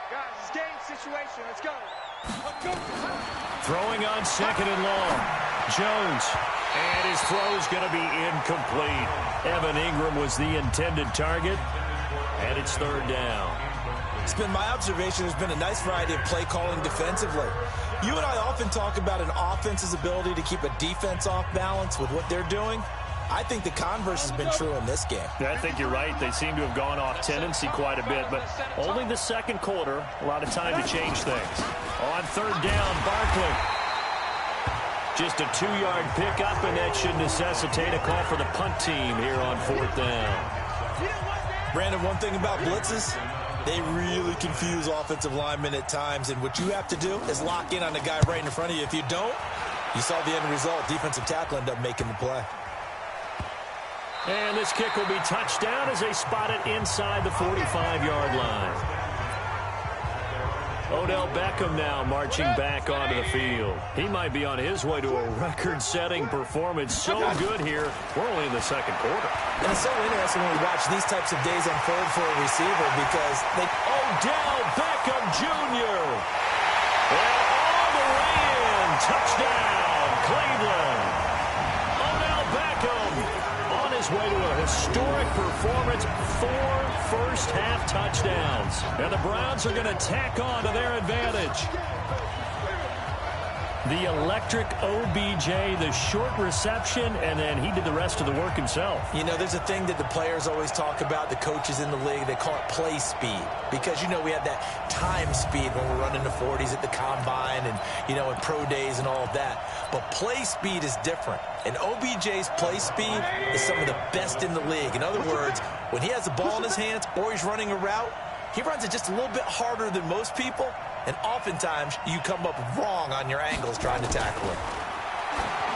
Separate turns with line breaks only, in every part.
Guys, it's game situation. Let's go.
Throwing on second and long. Jones. And his throw's going to be incomplete. Evan Ingram was the intended target. And it's third down.
It's been my observation there's been a nice variety of play calling defensively. You and I often talk about an offense's ability to keep a defense off balance with what they're doing. I think the converse has been true in this game.
I think you're right. They seem to have gone off tendency quite a bit, but only the second quarter. A lot of time to change things. On third down, Barkley. Just a 2-yard pickup, and that should necessitate a call for the punt team here on fourth down.
Brandon, one thing about blitzes, they really confuse offensive linemen at times, and what you have to do is lock in on the guy right in front of you. If you don't, you saw the end result. Defensive tackle ended up making the play.
And this kick will be touchdown as they spot it inside the 45-yard line. Odell Beckham now marching back onto the field. He might be on his way to a record-setting performance. So good here. We're only in the second quarter.
And it's so interesting when we watch these types of days unfold for a receiver because they...
Odell Beckham Jr. And all the way in. Touchdown, Cleveland. Odell Beckham on his way to a historic performance. 4 first-half touchdowns. And the Browns are going to tack on to their advantage. The electric OBJ, the short reception, and then he did the rest of the work himself.
You know, there's a thing that the players always talk about, the coaches in the league, they call it play speed. Because, you know, we have that time speed when we're running the 40s at the combine and, you know, at pro days and all of that. But play speed is different. And OBJ's play speed is some of the best in the league. In other words, when he has the ball in his hands or he's running a route, he runs it just a little bit harder than most people. And oftentimes, you come up wrong on your angles trying to tackle him.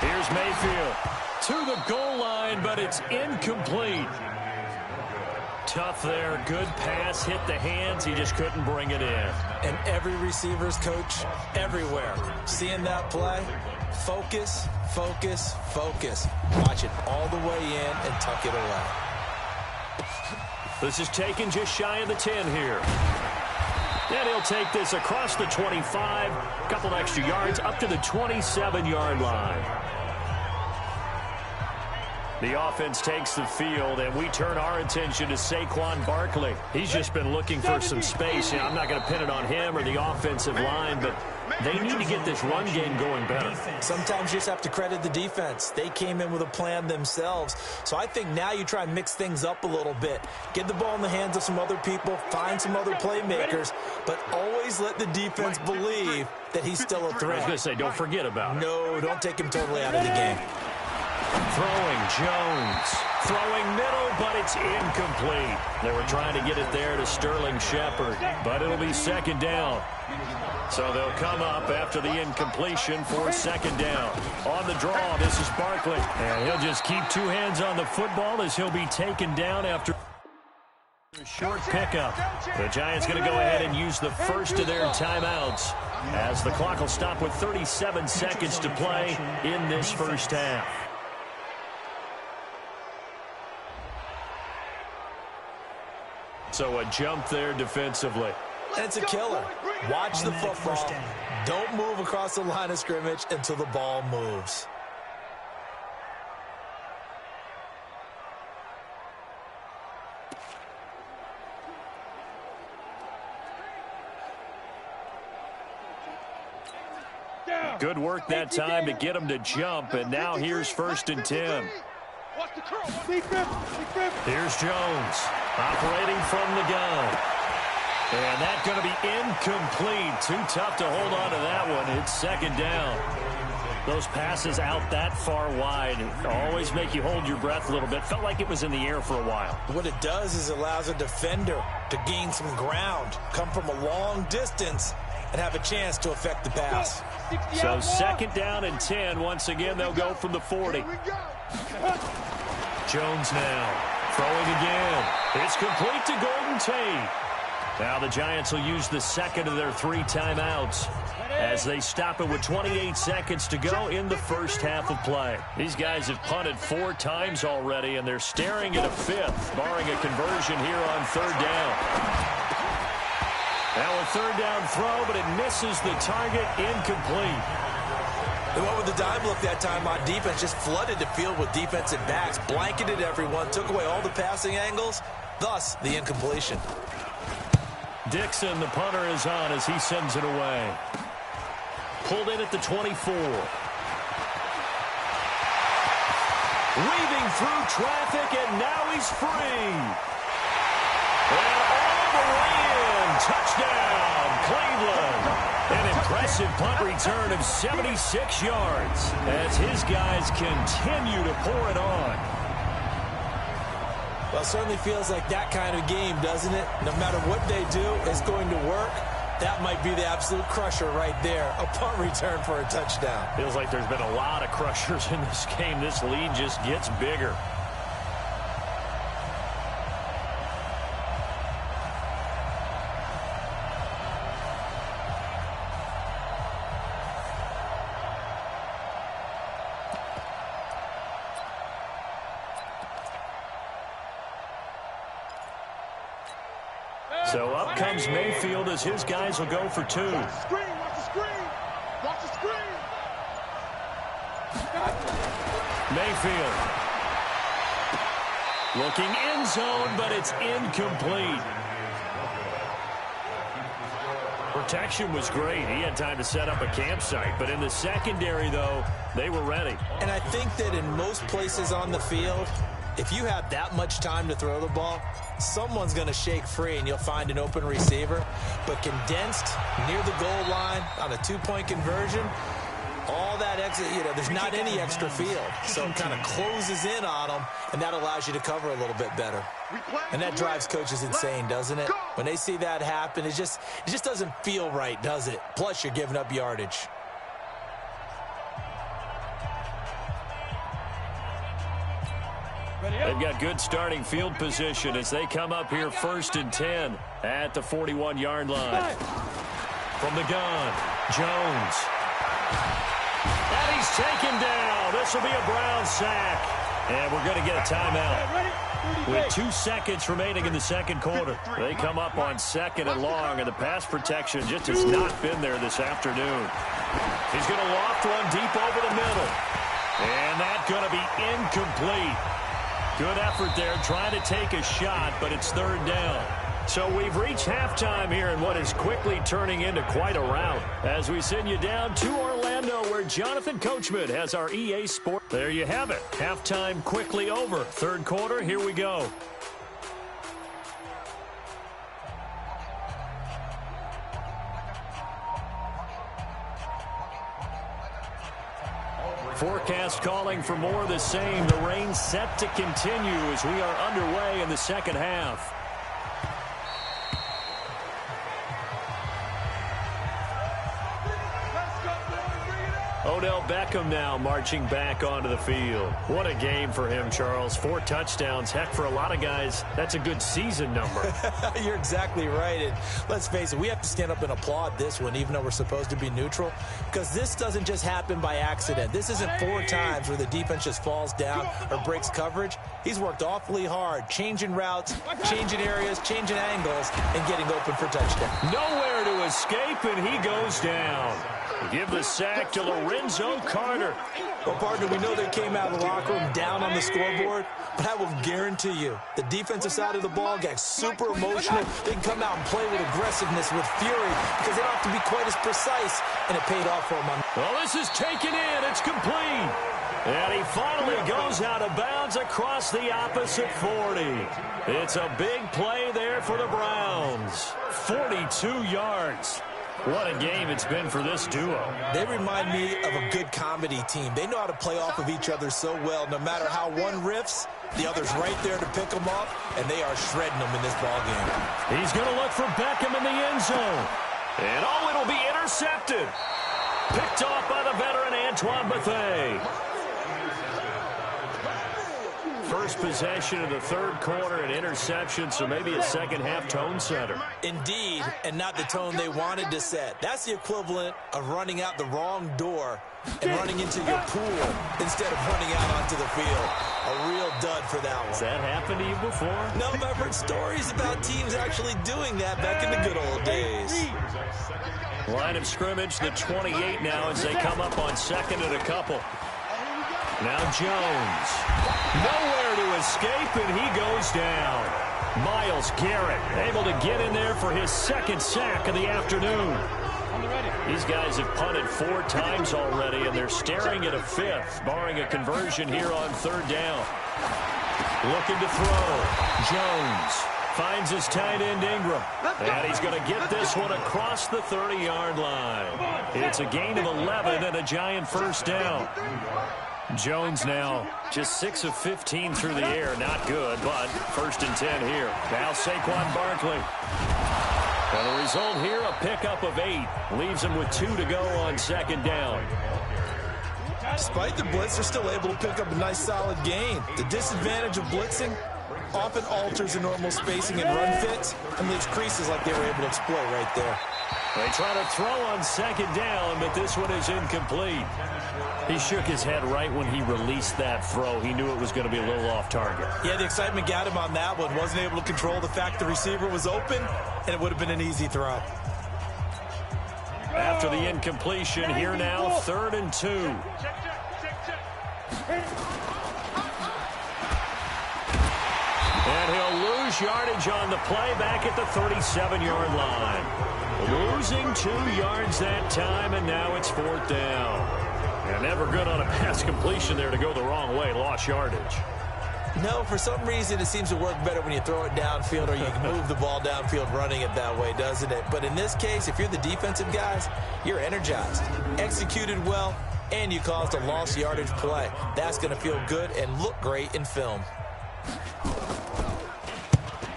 Here's Mayfield to the goal line, but it's incomplete. Tough there. Good pass. Hit the hands. He just couldn't bring it in.
And every receiver's coach everywhere. Seeing that play, focus, focus, focus. Watch it all the way in and tuck it away.
This is taken just shy of the 10 here. And he'll take this across the 25, a couple extra yards up to the 27-yard line. The offense takes the field, and we turn our attention to Saquon Barkley. He's just been looking for some space. You know, I'm not going to pin it on him or the offensive line, but they need to get this run game going better.
Sometimes you just have to credit the defense. They came in with a plan themselves. So I think now you try and mix things up a little bit. Get the ball in the hands of some other people, find some other playmakers, but always let the defense believe that he's still a threat.
I was going to say, don't forget about it.
No, don't take him totally out of the game.
Throwing Jones. Throwing middle, but it's incomplete. They were trying to get it there to Sterling Shepard, but it'll be second down. So they'll come up after the incompletion for second down. On the draw, this is Barkley. And he'll just keep 2 hands on the football as he'll be taken down after a short pickup. The Giants going to go ahead and use the first of their timeouts as the clock will stop with 37 seconds to play in this first half. So a jump there defensively.
And it's a killer. Watch the football. Don't move across the line of scrimmage until the ball moves.
Good work that time to get him to jump, and now here's 1st and 10. Here's Jones operating from the gun. And that's going to be incomplete. Too tough to hold on to that one. It's second down. Those passes out that far wide always make you hold your breath a little bit. Felt like it was in the air for a while.
What it does is it allows a defender to gain some ground, come from a long distance, and have a chance to affect the pass.
So second down and 10. Once again, they'll go from the 40. Jones now throwing again. It's complete to Golden Tate. Now the Giants will use the second of their 3 timeouts as they stop it with 28 seconds to go in the first half of play. These guys have punted 4 times already, and they're staring at a 5th, barring a conversion here on third down. Now a third down throw, but it misses the target, incomplete.
They went with the dime look that time on defense, just flooded the field with defensive backs, blanketed everyone, took away all the passing angles, thus the incompletion.
Dixon, the punter, is on as he sends it away. Pulled in at the 24. Weaving through traffic, and now he's free. And all the way in. Touchdown, Cleveland. An impressive punt return of 76 yards as his guys continue to pour it on.
Well, it certainly feels like that kind of game, doesn't it? No matter what they do, it's going to work. That might be the absolute crusher right there. A punt return for a touchdown.
Feels like there's been a lot of crushers in this game. This lead just gets bigger. So up comes Mayfield as his guys will go for two.
Watch the screen, watch the screen, watch the screen.
Mayfield. Looking end zone, but it's incomplete. Protection was great. He had time to set up a campsite. But in the secondary, though, they were ready.
And I think that in most places on the field, if you have that much time to throw the ball, someone's going to shake free and you'll find an open receiver. But condensed near the goal line on a two-point conversion, all that exit, there's not any extra field. So it kind of closes in on them, and that allows you to cover a little bit better. And that drives coaches insane, doesn't it? When they see that happen, it just doesn't feel right, does it? Plus, you're giving up yardage.
They've got good starting field position as they come up here 1st and 10 at the 41-yard line. From the gun, Jones. And he's taken down. This will be a Brown sack. And we're going to get a timeout. With 2 seconds remaining in the second quarter, they come up on 2nd and long, and the pass protection just has not been there this afternoon. He's going to loft one deep over the middle. And that's going to be incomplete. Good effort there, trying to take a shot, but it's 3rd down. So we've reached halftime here in what is quickly turning into quite a rout as we send you down to Orlando where Jonathan Coachman has our EA Sport. There you have it. Halftime quickly over. 3rd quarter, here we go. Forecast calling for more of the same. The rain set to continue as we are underway in the second half. Odell Beckham now marching back onto the field. What a game for him, Charles. 4 touchdowns. Heck, for a lot of guys, that's a good season number.
You're exactly right. And let's face it, we have to stand up and applaud this one, even though we're supposed to be neutral, because this doesn't just happen by accident. This isn't 4 times where the defense just falls down or breaks coverage. He's worked awfully hard, changing routes, changing areas, changing angles, and getting open for touchdown.
Nowhere to escape, and he goes down. Give the sack to Lorenzo Carter.
Well, partner, we know they came out of the locker room down on the scoreboard, but I will guarantee you the defensive side of the ball got super emotional. They can come out and play with aggressiveness, with fury, because they don't have to be quite as precise, and it paid off for them.
Well, this is taken in. It's complete. And he finally goes out of bounds across the opposite 40. It's a big play there for the Browns. 42 yards. What a game it's been for this duo.
They remind me of a good comedy team. They know how to play off of each other so well. No matter how one riffs, the other's right there to pick them up, and they are shredding them in this ball game.
He's going to look for Beckham in the end zone. And oh, it'll be intercepted. Picked off by the veteran Antoine Bethea. first possession of the third quarter, an interception, so maybe a second-half tone setter.
Indeed, and not the tone they wanted to set. That's the equivalent of running out the wrong door and running into your pool instead of running out onto the field. A real dud for that one.
Has that happened to you before?
No, but I've heard stories about teams actually doing that back in the good old days.
Line of scrimmage, the 28 now as they come up on second and a couple. Now Jones. Nowhere to escape, and he goes down. Myles Garrett able to get in there for his second sack of the afternoon. These guys have punted 4 times already, and they're staring at a 5th, barring a conversion here on third down. Looking to throw. Jones finds his tight end Ingram. And he's going to get this one across the 30-yard line. It's a gain of 11 and a giant first down. Jones now just 6 of 15 through the air. Not good, but first and 10 here. Now Saquon Barkley. And the result here, a pickup of 8. Leaves him with 2 to go on second down.
Despite the blitz, they're still able to pick up a nice solid gain. The disadvantage of blitzing often alters the normal spacing and run fits and leaves creases like they were able to exploit right there.
They try to throw on second down, but this one is incomplete. He shook his head right when he released that throw. He knew it was going to be a little off target.
Yeah, the excitement got him on that one. Wasn't able to control the fact the receiver was open, and it would have been an easy throw.
After the incompletion, here now, 3rd and 2. And he'll lose yardage on the play back at the 37-yard line. Losing 2 yards that time, and now it's 4th down. And never good on a pass completion there to go the wrong way. Lost yardage.
No, for some reason it seems to work better when you throw it downfield or you can move the ball downfield running it that way, doesn't it? But in this case, if you're the defensive guys, you're energized, executed well, and you caused a lost yardage play. That's going to feel good and look great in film.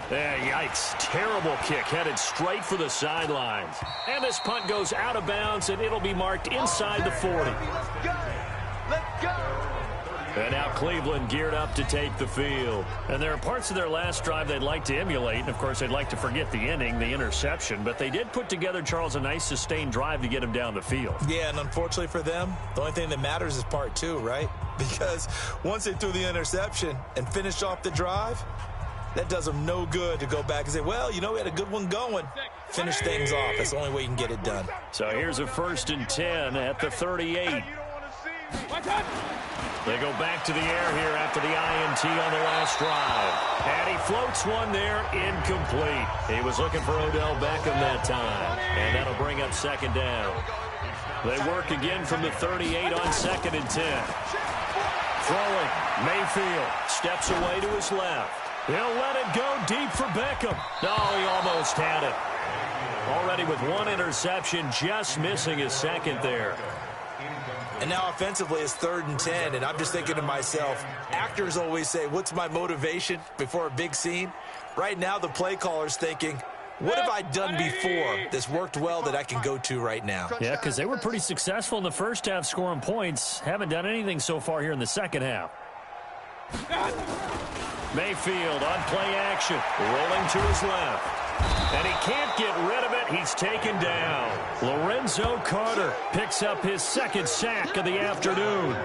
Yikes. Terrible kick headed straight for the sidelines. And this punt goes out of bounds, and it'll be marked inside the 40.
Let's go.
And now Cleveland geared up to take the field. And there are parts of their last drive they'd like to emulate. And, of course, they'd like to forget the inning, the interception. But they did put together, Charles, a nice sustained drive to get him down the field.
Yeah, and unfortunately for them, the only thing that matters is part 2, right? Because once they threw the interception and finished off the drive, that does them no good to go back and say, well, you know, we had a good one going. Finish things off. That's the only way you can get it done.
So here's a 1st and 10 at the 38. They go back to the air here after the INT on the last drive. And he floats one there, incomplete. He was looking for Odell Beckham that time. And that'll bring up second down. They work again from the 38 on 2nd and 10. Throwing, Mayfield steps away to his left. He'll let it go deep for Beckham. No, he almost had it. Already with 1 interception, just missing his second there.
And now offensively it's 3rd and 10, and I'm just thinking to myself, actors always say, what's my motivation before a big scene? Right now the play caller's thinking, what have I done before that's worked well that I can go to right now?
Yeah, because they were pretty successful in the first half scoring points. Haven't done anything so far here in the second half. Mayfield on play action, rolling to his left. And he can't get rid of it. He's taken down. Lorenzo Carter picks up his 2nd sack of the afternoon.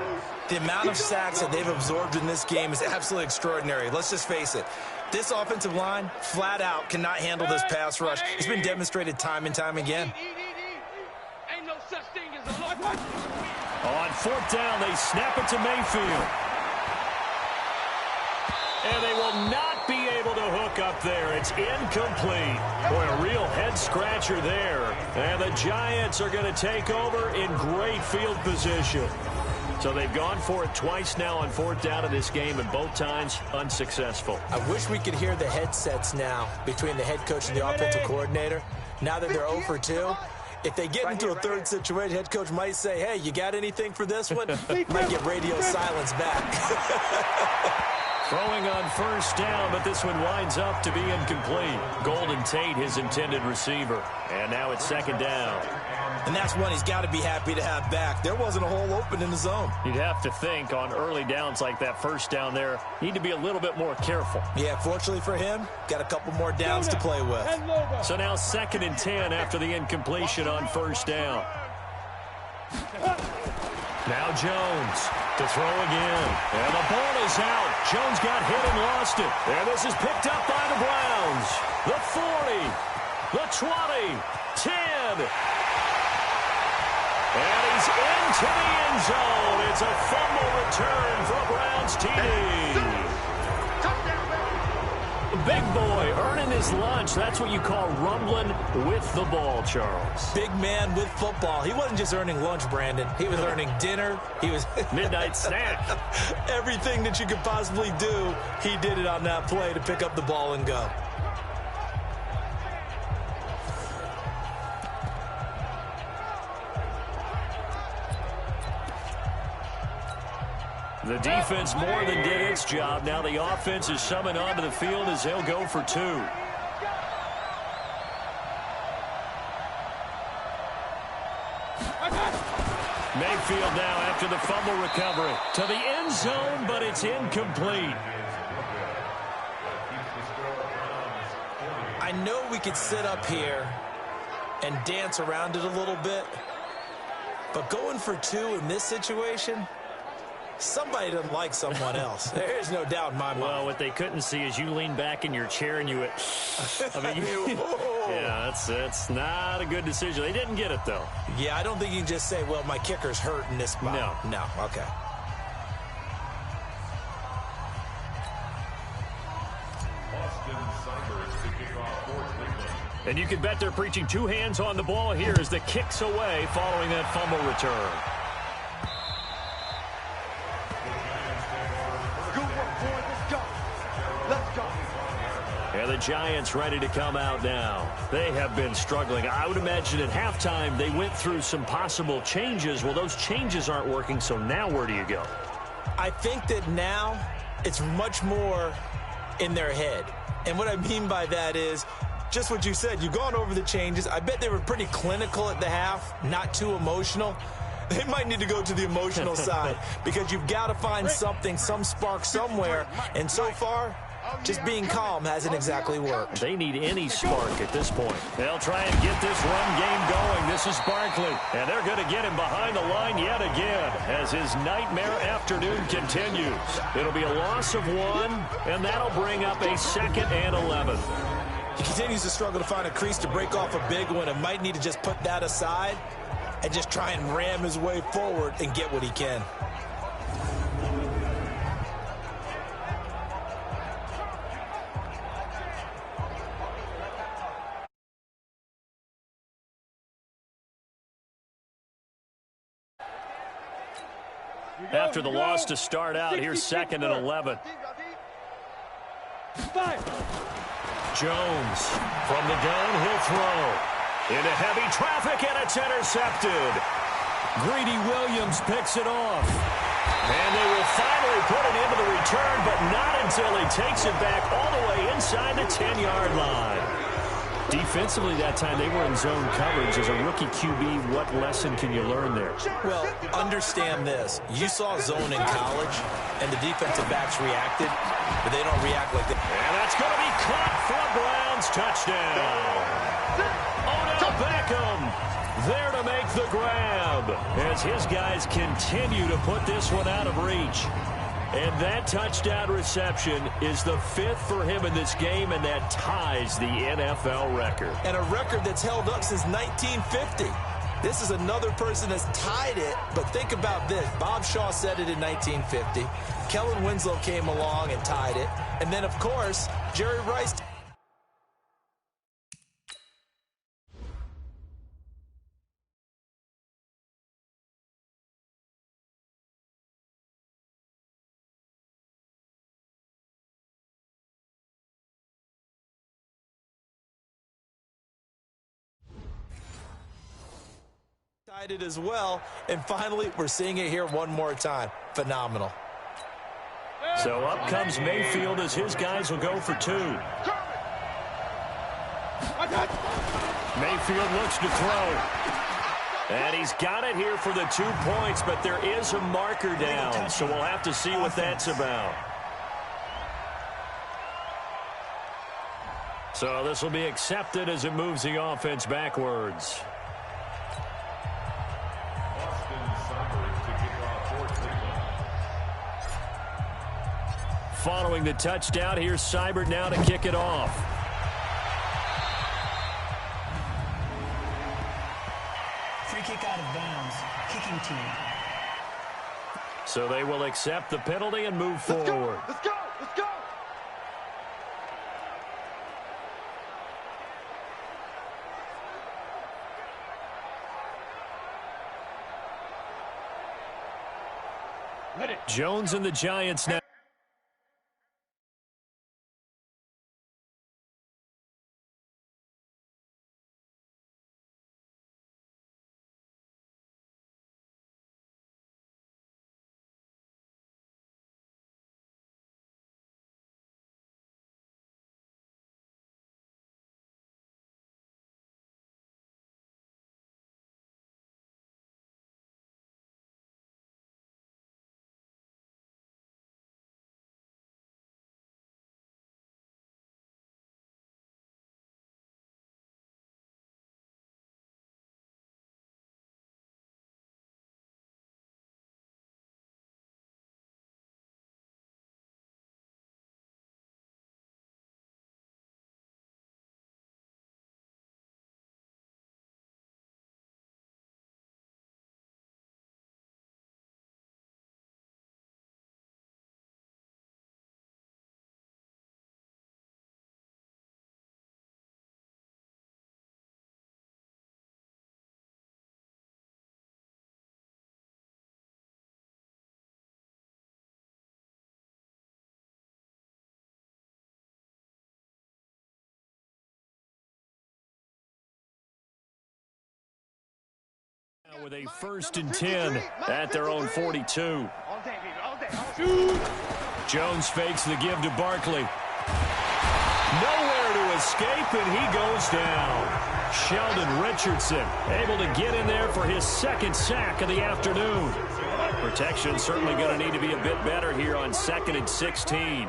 The amount of sacks that they've absorbed in this game is absolutely extraordinary. Let's just face it. This offensive line, flat out, cannot handle this pass rush. It's been demonstrated time and time again.
Ain't no such thing as a life.
On 4th down, they snap it to Mayfield. And they will not be able to hook up there. It's incomplete. Boy, a real head-scratcher there. And the Giants are going to take over in great field position. So they've gone for it twice now on 4th down in this game, and both times unsuccessful.
I wish we could hear the headsets now between the head coach and the offensive coordinator. Now that they're 0 for 2, if they get into a 3rd situation, head coach might say, hey, you got anything for this one? Might get radio silence back.
Throwing on first down, but this one winds up to be incomplete. Golden Tate, his intended receiver. And now it's second down.
And that's one he's got to be happy to have back. There wasn't a hole open in the zone.
You'd have to think on early downs like that first down there, need to be a little bit more careful.
Yeah, fortunately for him, got a couple more downs to play with.
So now 2nd and 10 after the incompletion on first down. Now Jones to throw again. And the ball is out. Jones got hit and lost it. And this is picked up by the Browns. The 40, the 20, 10. And he's into the end zone. It's a fumble return for a Browns TD. Big boy earning his lunch. That's what you call rumbling with the ball, Charles.
Big man with football. He wasn't just earning lunch, Brandon. He was earning dinner. He was
midnight snack.
Everything that you could possibly do, he did it on that play to pick up the ball and go.
The defense more than did its job. Now the offense is summoned onto the field as they'll go for 2. Mayfield now after the fumble recovery to the end zone, but it's incomplete.
I know we could sit up here and dance around it a little bit, but going for 2 in this situation, somebody doesn't like someone else. There's no doubt in my mind.
Well, what they couldn't see is you lean back in your chair and you went, yeah, that's not a good decision. They didn't get it, though.
Yeah, I don't think you can just say, well, my kicker's hurt in this spot. No, okay.
And you can bet they're preaching 2 hands on the ball here as the kick's away following that fumble return. And the Giants ready to come out now. They have been struggling. I would imagine at halftime they went through some possible changes. Well, those changes aren't working, so now where do you go?
I think that now it's much more in their head. And what I mean by that is just what you said. You've gone over the changes. I bet they were pretty clinical at the half, not too emotional. They might need to go to the emotional side because you've got to find something, some spark somewhere. And so far, just being calm hasn't exactly worked.
They need any spark at this point. They'll try and get this run game going. This is Barkley, and they're going to get him behind the line yet again as his nightmare afternoon continues. It'll be a loss of 1, and that'll bring up a 2nd and 11.
He continues to struggle to find a crease to break off a big one and might need to just put that aside and just try and ram his way forward and get what he can.
After the loss to start out, here's 2nd and 11. Jones from the gun, he'll throw. Into heavy traffic, and it's intercepted. Greedy Williams picks it off. And they will finally put it into the return, but not until he takes it back all the way inside the 10-yard line. Defensively that time, they were in zone coverage. As a rookie QB, what lesson can you learn there?
Well, understand this. You saw zone in college, and the defensive backs reacted, but they don't react like that.
And that's going to be caught for a Browns touchdown. Odell Beckham there to make the grab as his guys continue to put this one out of reach. And that touchdown reception is the 5th for him in this game, and that ties the NFL record.
And a record that's held up since 1950. This is another person that's tied it, but think about this. Bob Shaw said it in 1950. Kellen Winslow came along and tied it. And then, of course, Jerry Rice. It as well, and finally we're seeing it here one more time. Phenomenal.
So up comes Mayfield as his guys will go for 2. Mayfield looks to throw. And he's got it here for the 2 points, but there is a marker down, so we'll have to see what that's about. So this will be accepted as it moves the offense backwards. Following the touchdown, here's Seibert now to kick it off.
Free kick out of bounds, kicking team.
So they will accept the penalty and move forward.
Let's go! Let's go!
Jones and the Giants now. With a 1st and 10 at their own 42. Jones fakes the give to Barkley. Nowhere to escape, and he goes down. Sheldon Richardson able to get in there for his 2nd sack of the afternoon. Protection certainly going to need to be a bit better here on 2nd and 16.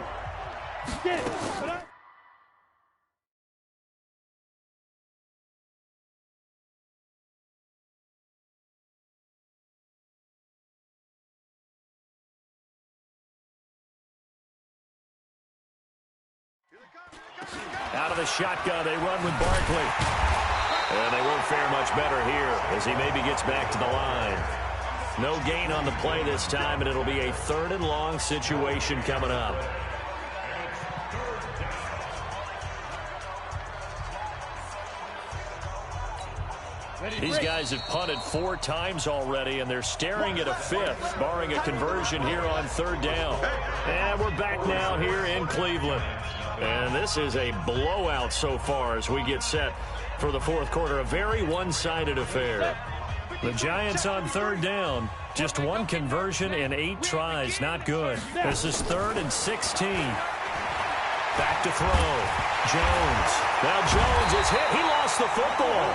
Out of the shotgun, they run with Barkley. And they won't fare much better here as he maybe gets back to the line. No gain on the play this time, and it'll be a 3rd and long situation coming up. These guys have punted 4 times already, and they're staring at a 5th, barring a conversion here on 3rd down. And we're back now here in Cleveland. And this is a blowout so far as we get set for the 4th quarter. A very one-sided affair. The Giants on 3rd down. Just 1 conversion in 8 tries. Not good. This is 3rd and 16. Back to throw. Jones. Now Jones is hit. He lost the football.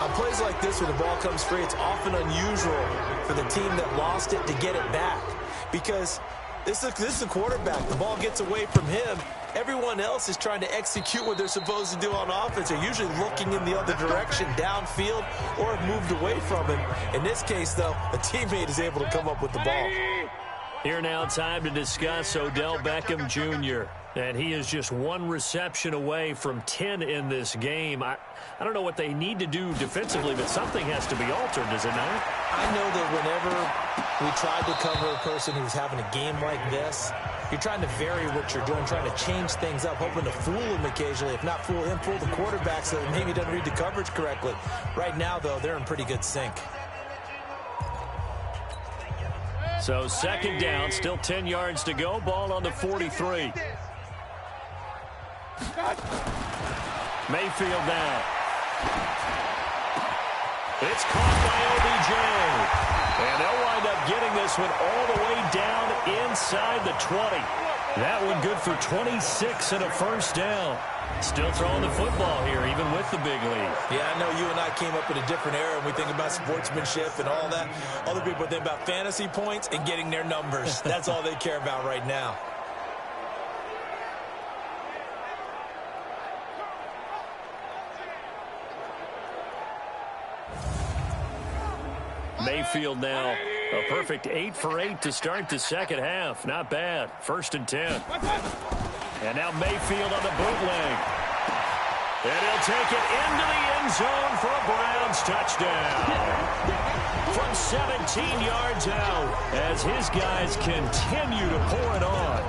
On plays like this where the ball comes free, it's often unusual for the team that lost it to get it back. Because this is the quarterback. The ball gets away from him. Everyone else is trying to execute what they're supposed to do on offense. They're usually looking in the other direction, downfield, or have moved away from him. In this case, though, a teammate is able to come up with the ball.
Here now, time to discuss Odell Beckham Jr. And he is just 1 reception away from 10 in this game. I don't know what they need to do defensively, but something has to be altered, does it not?
I know that whenever we tried to cover a person who's having a game like this, you're trying to vary what you're doing, trying to change things up, hoping to fool him occasionally. If not fool him, fool the quarterback so that maybe he doesn't read the coverage correctly. Right now, though, they're in pretty good sync.
So 2nd down, still 10 yards to go. Ball on the 43. Mayfield now. It's caught by OBJ. And they'll wind up getting this one all the way down inside the 20. That one good for 26 and a first down. Still throwing the football here, even with the big lead.
Yeah, I know you and I came up in a different era, and we think about sportsmanship and all that. Other people think about fantasy points and getting their numbers. That's all they care about right now.
Mayfield now a perfect 8 for 8 to start the second half. Not bad. 1st and 10. And now Mayfield on the bootleg. And he'll take it into the end zone for a Browns touchdown. From 17 yards out as his guys continue to pour it on.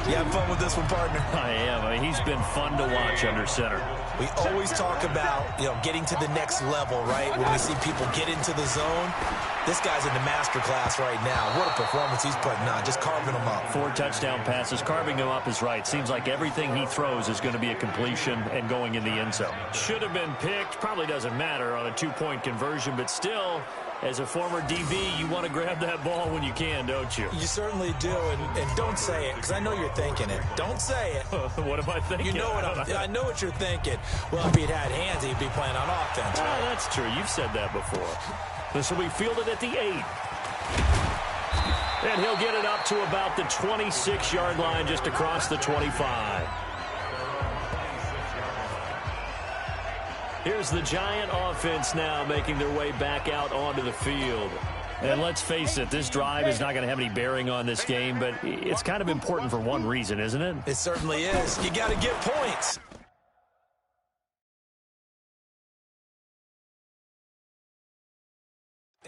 You having fun with this one, partner?
I am. I mean, he's been fun to watch under center.
We always talk about, getting to the next level, right? When we see people get into the zone, this guy's in the master class right now. What a performance he's putting on, just carving them up.
4 touchdown passes. Carving them up is right. Seems like everything he throws is going to be a completion and going in the end zone. Should have been picked. Probably doesn't matter on a 2-point conversion, but still, as a former DB, you want to grab that ball when you can, don't you?
You certainly do, and don't say it, because I know you're thinking it. Don't say it.
What am I thinking?
You know I know what you're thinking. Well, if he'd had hands, he'd be playing on offense. Right?
That's true. You've said that before. This will be fielded at the 8. And he'll get it up to about the 26-yard line, just across the 25. Here's the Giant offense now making their way back out onto the field. And let's face it, this drive is not going to have any bearing on this game, but it's kind of important for one reason, isn't it?
It certainly is. You got to get points.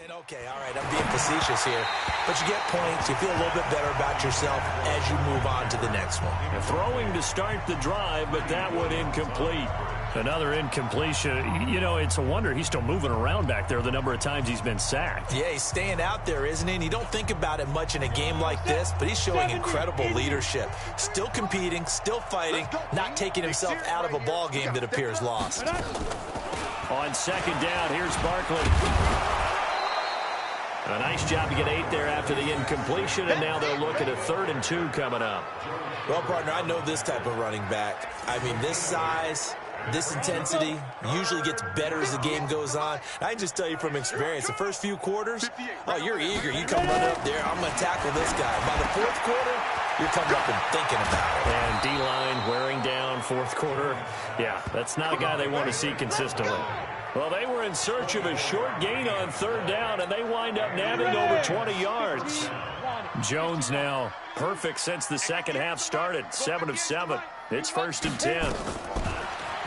And okay, all right, I'm being facetious here, but you get points, you feel a little bit better about yourself as you move on to the next one.
And throwing to start the drive, but that one incomplete. Another incompletion. It's a wonder he's still moving around back there the number of times he's been sacked.
Yeah, he's staying out there, isn't he? And you don't think about it much in a game like this, but he's showing incredible leadership. Still competing, still fighting, not taking himself out of a ball game that appears lost.
On second down, here's Barkley. A nice job to get 8 there after the incompletion, and now they'll look at a 3rd and 2 coming up.
Well, partner, I know this type of running back. I mean, this size, this intensity usually gets better as the game goes on. I can just tell you from experience, the first few quarters, you're eager. You come running up there, I'm going to tackle this guy. By the 4th quarter, you're coming up and thinking about it.
And D-line wearing down 4th quarter. Yeah, that's not a guy they want to see consistently. Well, they were in search of a short gain on 3rd down, and they wind up nabbing over 20 yards. Jones now perfect since the second half started, 7 of 7. It's 1st and 10.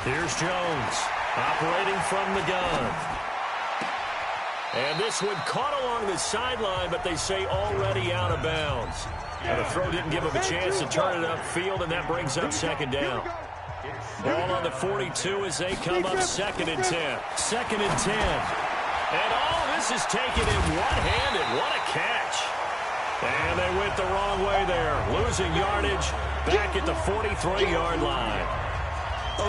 Here's Jones operating from the gun. And this one caught along the sideline, but they say already out of bounds. And the throw didn't give him a chance to turn it upfield, and that brings up 2nd down. Ball on the 42 as they come up 2nd and 10. 2nd and 10. And this is taken in one-handed. What a catch. And they went the wrong way there. Losing yardage back at the 43-yard line.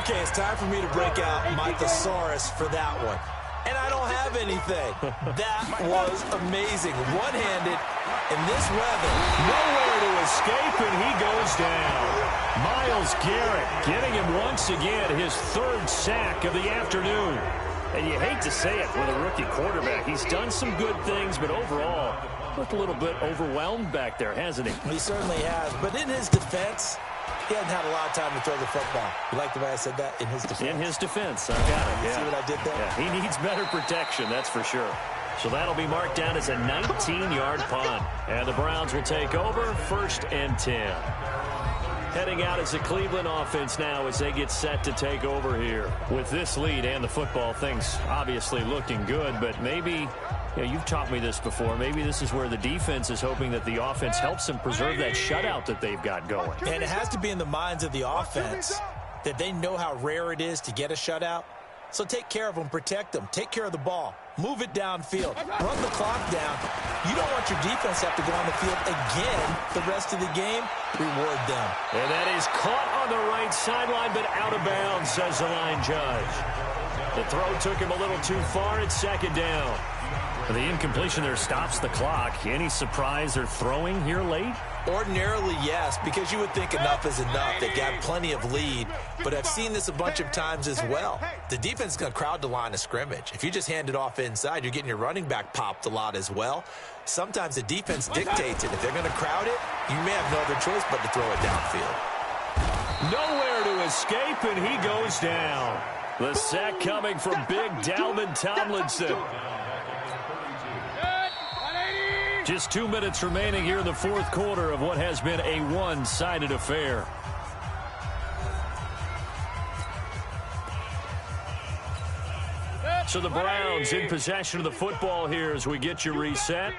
Okay, it's time for me to break out my thesaurus for that one. And I don't have anything. That was amazing. One-handed in this weather.
Nowhere to escape, and he goes down. Myles Garrett getting him once again his 3rd sack of the afternoon. And you hate to say it with a rookie quarterback. He's done some good things, but overall, looked a little bit overwhelmed back there, hasn't he?
He certainly has. But in his defense, he hasn't had a lot of time to throw the football. You like the way I said that? In his defense.
In his defense. I got it.
You see what I did there?
Yeah, he needs better protection, that's for sure. So that'll be marked down as a 19-yard punt. And the Browns will take over 1st and 10. Heading out as the Cleveland offense now as they get set to take over here. With this lead and the football, things obviously looking good, but maybe, you've taught me this before, maybe this is where the defense is hoping that the offense helps them preserve that shutout that they've got going.
And it has to be in the minds of the offense that they know how rare it is to get a shutout. So take care of them, protect them, take care of the ball, move it downfield, run the clock down. You don't want your defense to have to go on the field again the rest of the game. Reward them.
And that is caught on the right sideline, but out of bounds, says the line judge. The throw took him a little too far. It's second down. The incompletion there stops the clock. Any surprise they're throwing here late?
Ordinarily, yes, because you would think enough is enough. They've got plenty of lead, but I've seen this a bunch of times as well. The defense is going to crowd the line of scrimmage. If you just hand it off inside, you're getting your running back popped a lot as well. Sometimes the defense dictates it. If they're going to crowd it, you may have no other choice but to throw it downfield.
Nowhere to escape, and he goes down. The sack coming from big Dalvin Tomlinson. Just 2 minutes remaining here in the fourth quarter of what has been a one-sided affair. So the Browns in possession of the football here as we get you reset.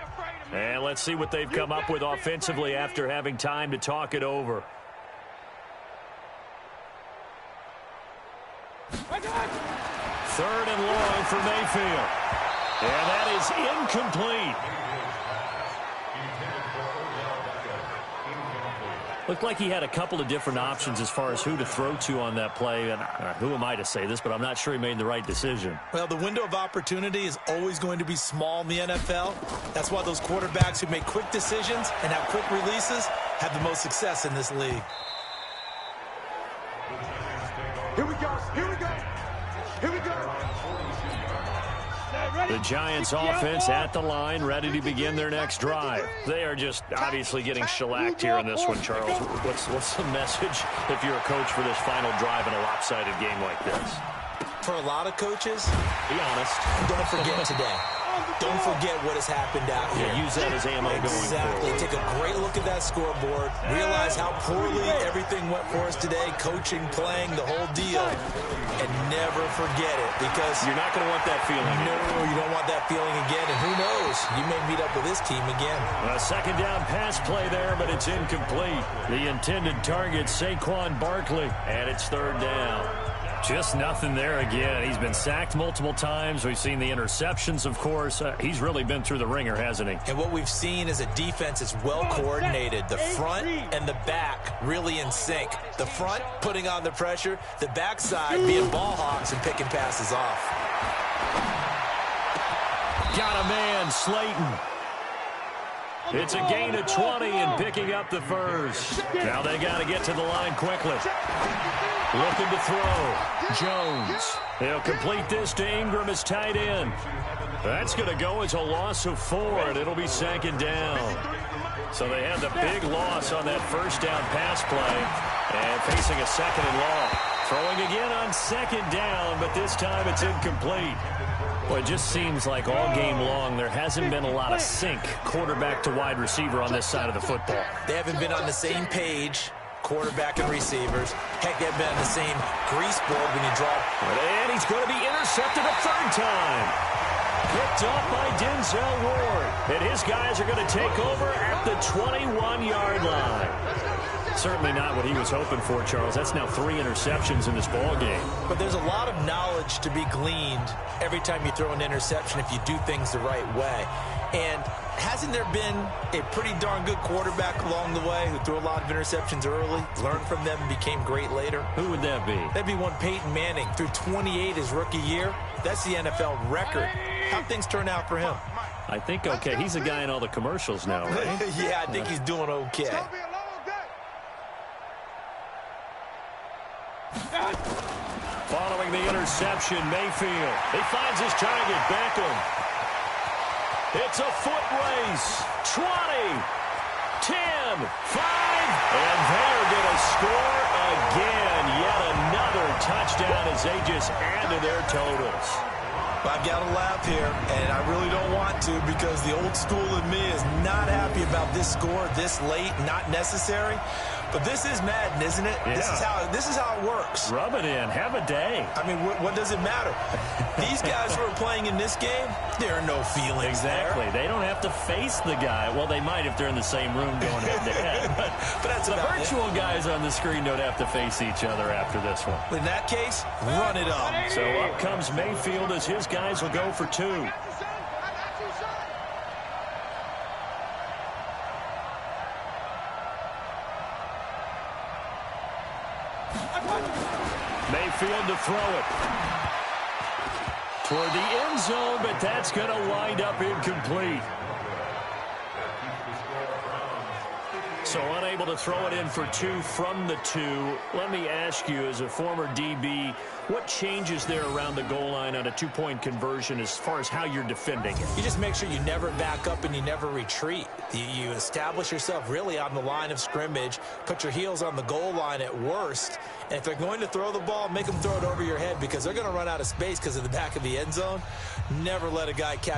And let's see what they've come up with offensively after having time to talk it over. Third and long for Mayfield. And that is incomplete. Looked like he had a couple of different options as far as who to throw to on that play. And who am I to say this, but I'm not sure he made the right decision.
Well, the window of opportunity is always going to be small in the NFL. That's why those quarterbacks who make quick decisions and have quick releases have the most success in this league.
Here we go. Here we go. Here we go.
The Giants offense at the line, ready to begin their next drive. They are just obviously getting shellacked here in this one, Charles. What's the message if you're a coach for this final drive in a lopsided game like this?
For a lot of coaches,
be honest,
don't forget today. Don't forget what has happened out here.
Yeah, use that as ammo going forward.
Exactly. Take a great look at that scoreboard. Realize how poorly everything went for us today. Coaching, playing, the whole deal. And never forget it, because
you're not going to want that feeling.
No, you don't want that feeling again. And who knows? You may meet up with this team again.
A second down pass play there, but it's incomplete. The intended target, Saquon Barkley, and it's third down. Just nothing there again. He's been sacked multiple times. We've seen the interceptions, of course. He's really been through the ringer, hasn't he?
And what we've seen is a defense that's well coordinated. The front and the back really in sync. The front putting on the pressure. The backside being ball hawks and picking passes off.
Got a man, Slayton. It's a gain of 20 and picking up the first. Now they got to get to the line quickly. Looking to throw. Jones. He'll complete this to Ingram as tight end. That's going to go as a loss of 4, and it'll be second down. So they had the big loss on that first down pass play, and facing a second and long. Throwing again on second down, but this time it's incomplete. Well, it just seems like all game long there hasn't been a lot of sync quarterback to wide receiver on this side of the football.
They haven't been on the same page, quarterback and receivers. Heck, they've been on the same grease board when you drop.
And he's going to be intercepted a third time. Picked off by Denzel Ward. And his guys are going to take over at the 21-yard line. Certainly not what he was hoping for, Charles. That's now 3 interceptions in this ball game.
But there's a lot of knowledge to be gleaned every time you throw an interception if you do things the right way. And hasn't there been a pretty darn good quarterback along the way who threw a lot of interceptions early, learned from them, and became great later?
Who would that be?
That'd be one Peyton Manning. Threw 28 his rookie year. That's the NFL record. How'd things turn out for him?
I think okay. He's a guy in all the commercials now, right?
Yeah, I think he's doing okay.
Following the interception, Mayfield. He finds his target, Beckham. It's a foot race. 20, 10, 5, and they're going to score again. Yet another touchdown as they just add to their totals.
I've got to laugh here, and I really don't want to because the old school in me is not happy about this score this late, not necessary. But this is Madden, isn't it?
Yeah.
This is how it works.
Rub it in. Have a day.
I mean, what does it matter? These guys who are playing in this game, there are no feelings
exactly.
there.
They don't have to face the guy. Well, they might if they're in the same room going head-to-head.
But that's
the virtual guys on the screen don't have to face each other after this one.
In that case, run it up.
So up comes Mayfield as his guys will go for 2. Mayfield to throw it. toward the end zone, but that's going to wind up incomplete. So unable to throw it in for 2 from the 2. Let me ask you, as a former DB, what changes there around the goal line on a 2-point conversion as far as how you're defending it?
You just make sure you never back up and you never retreat. You establish yourself really on the line of scrimmage, put your heels on the goal line at worst, and if they're going to throw the ball, make them throw it over your head because they're going to run out of space because of the back of the end zone. Never let a guy catch